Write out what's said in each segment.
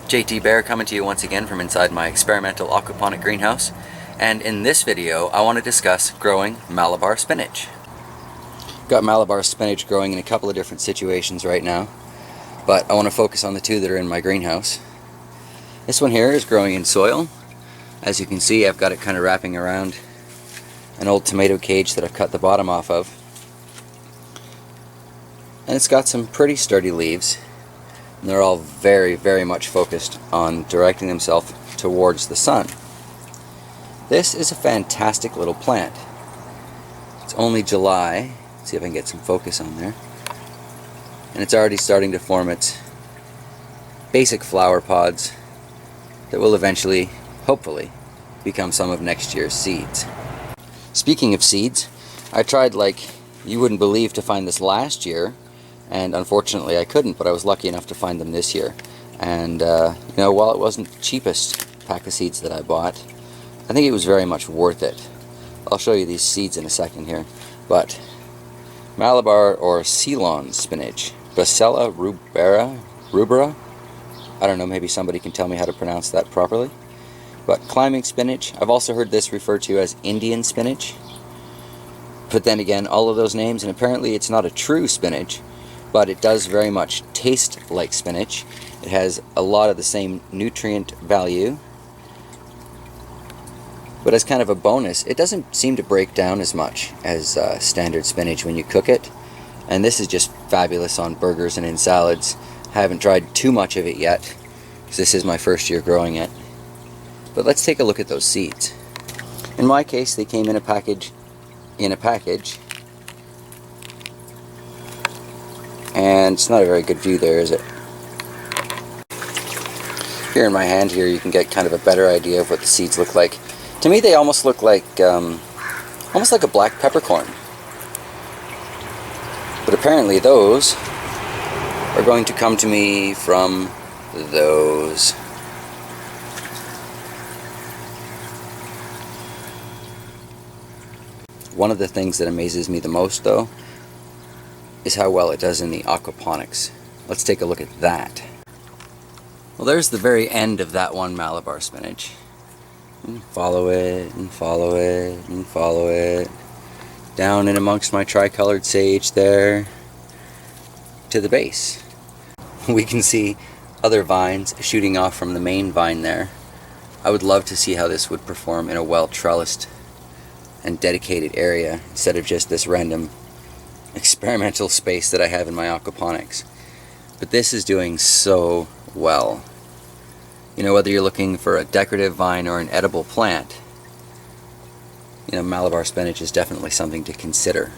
JT Bear coming to you once again from inside my experimental aquaponic greenhouse, and in this video I want to discuss growing Malabar spinach. Got Malabar spinach growing in a couple of different situations right now, but I want to focus on the two that are in my greenhouse. This one here is growing in soil. As you can see, I've got it kind of wrapping around an old tomato cage that I've cut the bottom off of, and it's got some pretty sturdy leaves. And they're all very much focused on directing themselves towards the sun. This is a fantastic little plant. It's only July. Let's see if I can get some focus on there. And it's already starting to form its basic flower pods that will eventually, hopefully, become some of next year's seeds. Speaking of seeds, I tried like you wouldn't believe to find this last year. And unfortunately I couldn't, but I was lucky enough to find them this year. And while it wasn't the cheapest pack of seeds that I bought, I think it was very much worth it. I'll show you these seeds in a second here. But Malabar or Ceylon spinach, Bacella rubera. I don't know, maybe somebody can tell me how to pronounce that properly. But climbing spinach, I've also heard this referred to as Indian spinach. But then again, all of those names, and apparently it's not a true spinach, but it does very much taste like spinach. It has a lot of the same nutrient value, but as kind of a bonus, it doesn't seem to break down as much as standard spinach when you cook it. And this is just fabulous on burgers and in salads. I haven't tried too much of it yet, because this is my first year growing it. But let's take a look at those seeds. In my case, they came in a package. And it's not a very good view there, is it? Here in my hand here, you can get kind of a better idea of what the seeds look like. To me, they almost look like a black peppercorn. But apparently those are going to come to me from those. One of the things that amazes me the most, though, is how well it does in the aquaponics. Let's take a look at that. Well, there's the very end of that one Malabar spinach. And follow it, and follow it, and follow it. Down in amongst my tricolored sage there, to the base. We can see other vines shooting off from the main vine there. I would love to see how this would perform in a well-trellised and dedicated area, instead of just this random experimental space that I have in my aquaponics. But this is doing so well. You know, whether you're looking for a decorative vine or an edible plant, you know, Malabar spinach is definitely something to consider.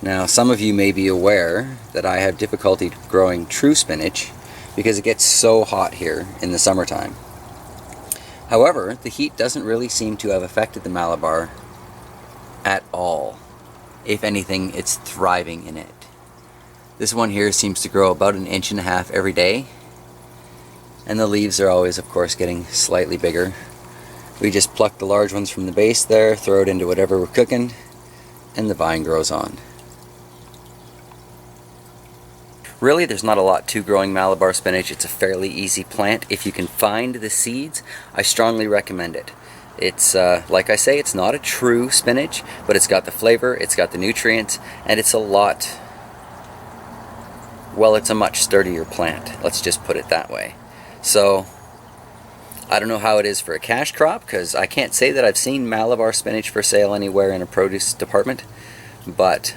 Now, some of you may be aware that I have difficulty growing true spinach because it gets so hot here in the summertime. However, the heat doesn't really seem to have affected the Malabar at all. If anything, it's thriving in it. This one here seems to grow about 1.5 inches every day. And the leaves are always, of course, getting slightly bigger. We just pluck the large ones from the base there, throw it into whatever we're cooking, and the vine grows on. Really, there's not a lot to growing Malabar spinach. It's a fairly easy plant. If you can find the seeds, I strongly recommend it. It's, like I say, it's not a true spinach, but it's got the flavor, it's got the nutrients, and it's a much sturdier plant. Let's just put it that way. So, I don't know how it is for a cash crop, because I can't say that I've seen Malabar spinach for sale anywhere in a produce department, but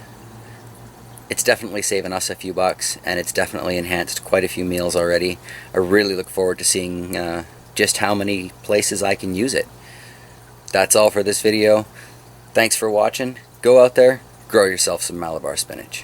it's definitely saving us a few bucks, and it's definitely enhanced quite a few meals already. I really look forward to seeing just how many places I can use it. That's all for this video. Thanks for watching. Go out there, grow yourself some Malabar spinach.